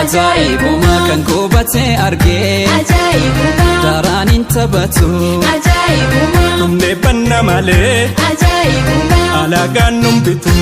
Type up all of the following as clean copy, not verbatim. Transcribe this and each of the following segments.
ajaa'ibuma kan qubatee argee ajaa'ibuma daraan hin taphatu ajaa'ibuma Tumne banna malee ajaa'ibuma alagaan numbitu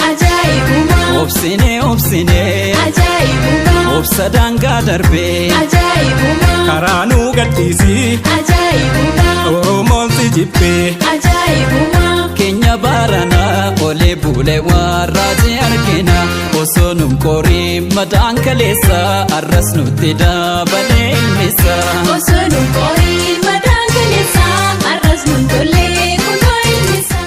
ajaa'ibuma obsinee ajaa'ibuma obsa daangaa darbee ajaa'ibuma karaanuu gadhiisi ajaa'ibuma Oromoon si jibbee ajaa'ibuma keenya baarana olee bulee warraati argina osoo nun qorii madaan kaleessa arras nutti dabalee ilmisa osoo nun qorii madaan kaleessa arras nun tollee kunoo ilmisa.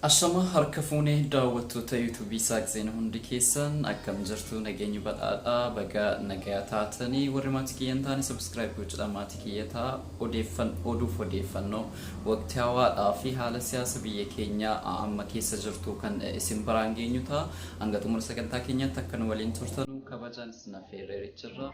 Ashama harka fuunee daawwattoota yuutuubii Saakseen hundi keessan akkam jirtu nageenyi badhaadhaa baga nagayaa taatanii warri maatii kiyyan taane subscribe gochuudhaan maatii kiyyataa oduuf odeeffannoo waqtii hawaadhaa fi haala siyaasa biyya keenyaa amma keessa jirtu kan isin biraan geenyu ta'a. Hanga xumura sagantaa keenyaatti akka nu waliin turtanuu kabajaan isin affeerree jirra.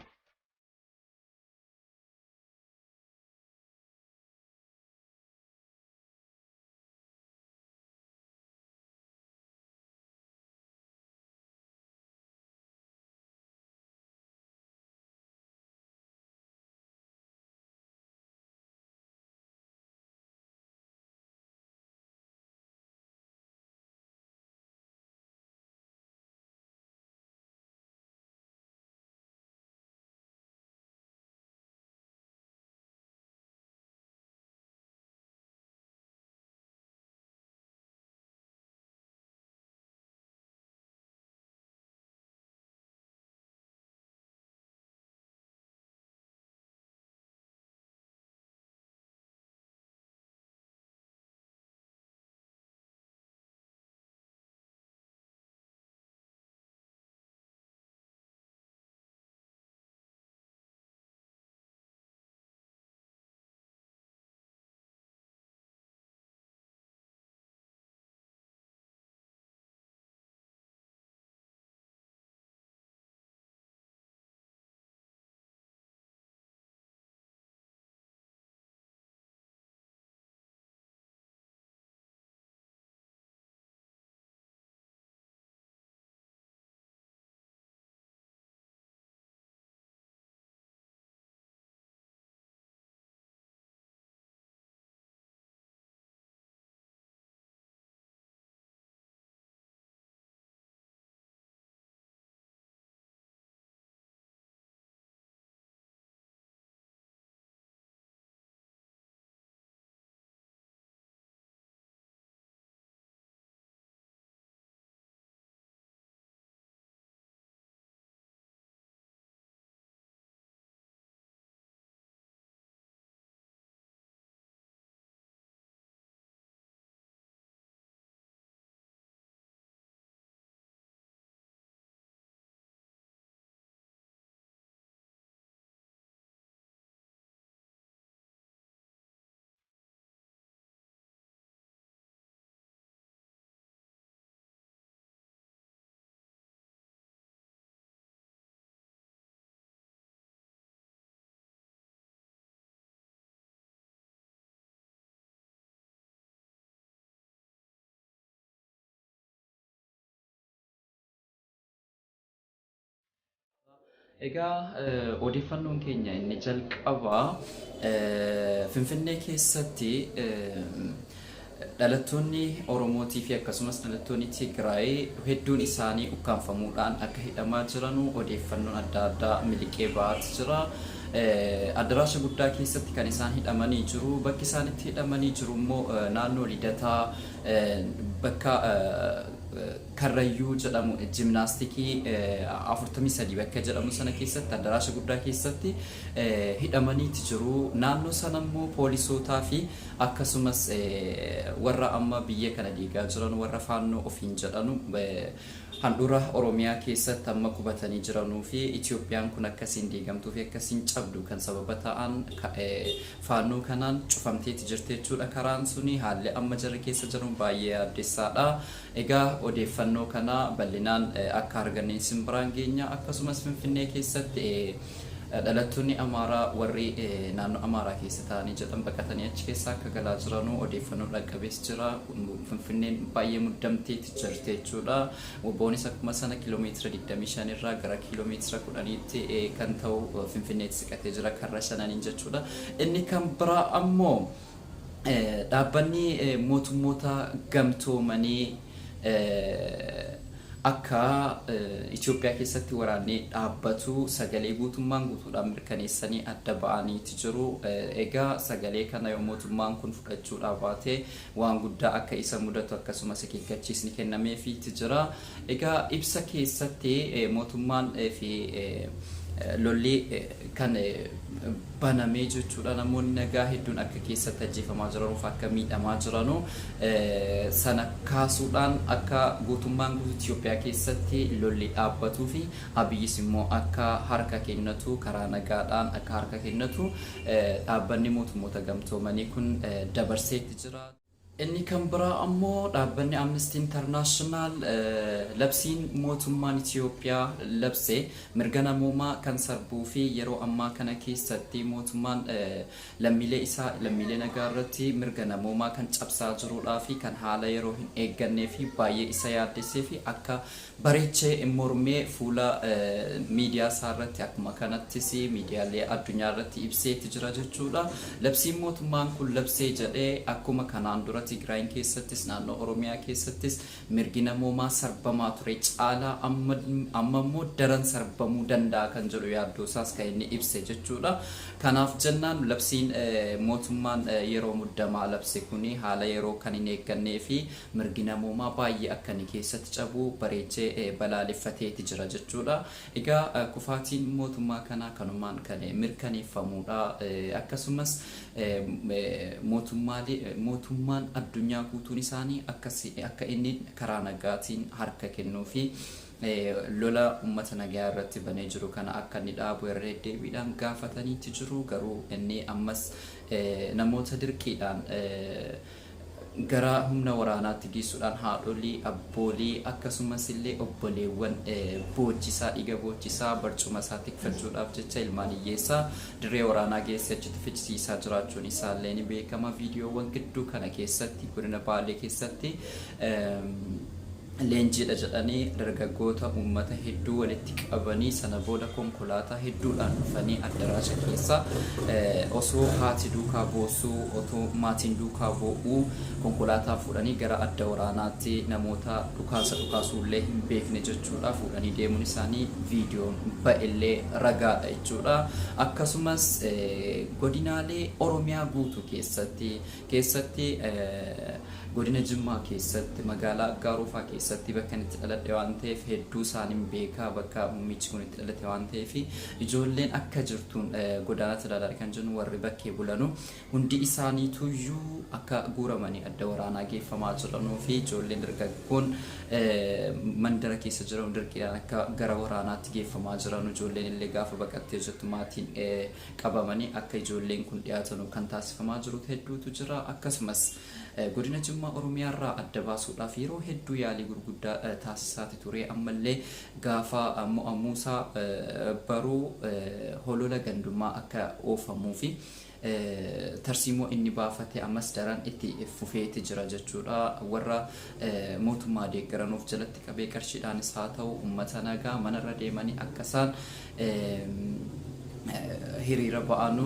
Egaa odeeffannoon keenya inni jalqabaa Finfinnee keessatti dhalattoonni Oromootii fi akkasumas dhalattoonni Tigraay hedduun isaanii ukkaanfamuudhaan akka hidhamaa jiranu odeeffannoon adda addaa miliqee ba'aa jira. Adaraasha guddaa keessatti kan isaan hidhamanii jiru. Bakki isaan itti hidhamanii jiru immoo naannoo Lidataa bakka Karrayyuu jedhamu jimnaastikii 43 bakka jedhamu sana keessatti adaraasha guddaa keessatti hidhamanii jiru. Naannoo sana immoo poolisootaa fi akkasumas warra amma biyya kana diigaa jiran warra faannoo ofiin jedhanu handhuura Oromiyaa keessatti amma qubatanii jiranuu fi Itoophiyaan kun akkasiin diigamtuu fi akkasiin cabdu kan sababa ta'an faannoo kanaan cufamteetti jirti jechuudha. Karaan suni haalli amma jarri keessa jiran baay'ee addeessaadha. Egaa odeeffannoo kana bal'inaan akka arganne isin biraan geenya akkasumas Finfinnee keessatti dhalattoonni Amaaraa warri naannoo Amaaraa keessa ta'anii jedhan baqatanii achi keessaa akka galaa jiranuu odeeffannoo dhaqqabees jira. Finfinneen baay'ee muddamteetti jirti jechuudha. Wobboonis akkuma sana kiiloomeetira 25 irraa gara kiiloomeetira 10tti kan ta'u Finfinneetti siqatee jira karra shananiin jechuudha. Inni kan biraa ammoo dhaabbanni mootummoota gamtoomanii akka Itoophiyaa keessatti waraanni dhaabbatu sagalee guutummaan guutuudhaan mirkaneessanii adda ba'aniiti jiru. Egaa sagalee kana yoo mootummaan kun fudhachuudhaaf baate waan guddaa akka isa mudatu akkasumas akeekkachiisni kennameefiiti jira. Egaa ibsa keessatti mootummaan fi lolli kan banamee jechuudha. Namoonni nagaa hedduun akka keessatti ajjeefamaa jiranuuf akka miidhamaa jiranu sana kaasuudhaan akka guutummaan guutuu Itoophiyaa keessatti lolli dhaabbatuu fi Abiyyis immoo akka harka kennatu karaa nagaadhaan akka harka kennatu dhaabbanni mootummoota gamtoomanii kun dabarseetti jira. Inni kan biraa ammoo dhaabbanni Amnesty International labsiin mootummaan Itoophiyaa labse mirga namoomaa kan sarbuu fi yeroo ammaa kana keessatti mootummaan lammiilee nagaa irratti mirga namoomaa kan cabsaa jiruudhaa fi kan haala yeroo hin eeggannee fi baay'ee isa yaaddessee fi akka bareechee mormee fuula miidiyaa isaa irratti akkuma kanattis miidiyaalee addunyaa irratti ibseetti jira jechuudha. Labsiin mootummaan kun labsee jedhee akkuma kanaan duratti Tigraayin keessattis naannoo Oromiyaa keessattis mirgi namoomaa sarbamaa ture caalaa amma immoo daran sarbamuu danda'a kan jedhu yaaddoo isaas kan inni ibse jechuudha. Kanaaf jennaan labsiin mootummaan yeroo muddamaa labse kuni haala yeroo kan hin eeggannee fi mirgi namoomaa baay'ee akka inni keessatti cabu bareechee balaaleffateeti jira jechuudha. Egaa kufaatiin mootummaa kanaa kanumaan kan mirkaneeffamuudha. Akkasumas mootummaan addunyaa guutuun isaanii akka inni karaa nagaatiin harka kennuu fi lola uummata nagaa irratti banee jiru kana akka inni dhaabu irra deddeebiidhaan gaafataniitti jiru. Garuu inni ammas namoota dirqiidhaan gara humna waraanaatti geessuudhaan haadholii abboolii akkasumas illee obboleewwan boochisaa dhiiga boochisaa barcuma isaa tikfachuudhaaf jecha ilmaan hiyyeessaa dirree waraanaa geessee achitti fichisiisaa jiraachuun isaallee ni beekama. Viidiyoowwan gidduu kana keessatti godina Baalee keessatti leenjiidha jedhanii dargaggoota uummata hedduu walitti qabanii sana booda konkolaataa hedduudhaan dhufanii addaraasha keessa osoo haati duukaa boosuu otoo maatiin duukaa bo'uu konkolaataa fuudhanii gara adda waraanaatti namoota dhukaasuullee hin beekne jechuudha fuudhanii deemuun isaanii viidiyoon ba'ellee ragaadha jechuudha. Akkasumas godinaalee Oromiyaa guutuu keessatti godina Jimmaa keessatti magaalaa Aggaarufaa keessatti bakka itti dhaladhe waan ta'eef hedduu isaaniin beekaa bakka muummichi kun itti dhalate waan ta'eef ijoolleen akka jirtuun godaanaa Tadaadhaa kan jennu warri bakkee bulanu hundi isaaniituyyuu akka guuramanii adda waraanaa geeffamaa jiranuu fi ijoolleen dargaggoon mandara keessa jiran dirqiidhaan akka gara waraanaatti geeffamaa jiran ijoolleen illee gaafa baqattee jirtu maatiin qabamanii akka ijoolleen kun dhiyaatan kan taasifamaa jiru hedduutu jira. Akkasumas godina Jimmaa Oromiyaa irraa adda baasuudhaaf yeroo hedduu yaalii gurguddaa taasisaati ture. Ammallee gaafa mo'amuusaa baruu holola gandummaa akka oofamuu fi tarsiimoo inni baafate ammas daran itti fufeeti jira jechuudha. Warra mootummaa deeggaranuuf jalatti qabee qarshiidhaanis haa ta'u uummata nagaa manarra deemanii akka isaan hiriira ba'anu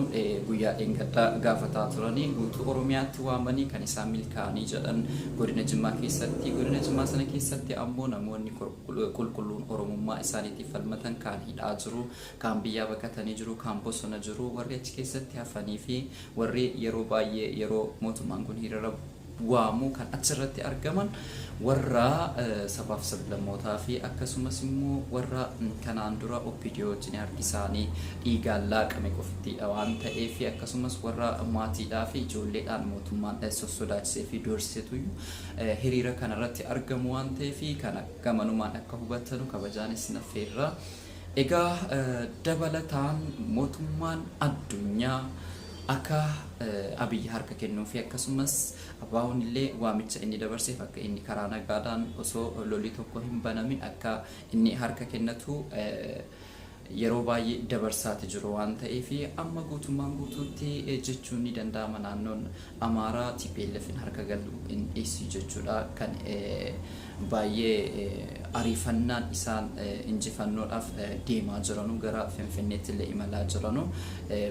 guyyaa dheengaddaa gaafataa turanii guutuu Oromiyaatti waamanii kan isaan milkaa'anii jedhan godina Jimmaa keessatti. Godina Jimmaa sana keessatti ammoo namoonni qulqulluun Oromummaa isaaniitiif falmatan kaan hidhaa jiru, kaan biyyaa baqatanii jiru, kaan bosona jiru. Warri achi keessatti hafanii fi warri yeroo baay'ee yeroo mootummaan kun hiriira waamu kan achirratti argaman warra sabaaf sablammootaa fi akkasumas immoo warra kanaan dura OPDO wajjin harki isaanii dhiigaan laaqame qofittiidha waan ta'eef akkasumas warra maatiidhaa fi ijoolleedhaan mootummaan sossodaachisee fi doorsisetu hiriira kanarratti argamu waan ta'eef kana gamanumaan akka hubattanu kabajaanis naffeerra. Egaa dabalataan mootummaan addunyaa akka Abiyyi harka kennuu fi akkasumas abaa'uun illee waamicha inni dabarseef akka inni karaa nagaadhaan osoo lolli tokko hin banamin akka inni harka kennatu yeroo baay'ee dabarsaati jiru waan ta'eef amma guutummaan guutuutti jechuun ni danda'ama naannoon Amaaraa TPLFin harka galu hin dhiisi jechuudha kan baay'ee ariifannaan isaan injifannoodhaaf deemaa jiranu gara Finfinneetti illee imalaa jiranu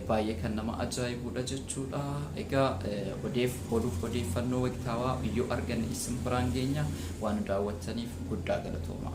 baay'ee kan nama ajaa'ibudha jechuudha. Egaa odeeffannoo waqtaawaa yoo arganne isin biraan geenya waan daawwattaniif guddaa galatooma.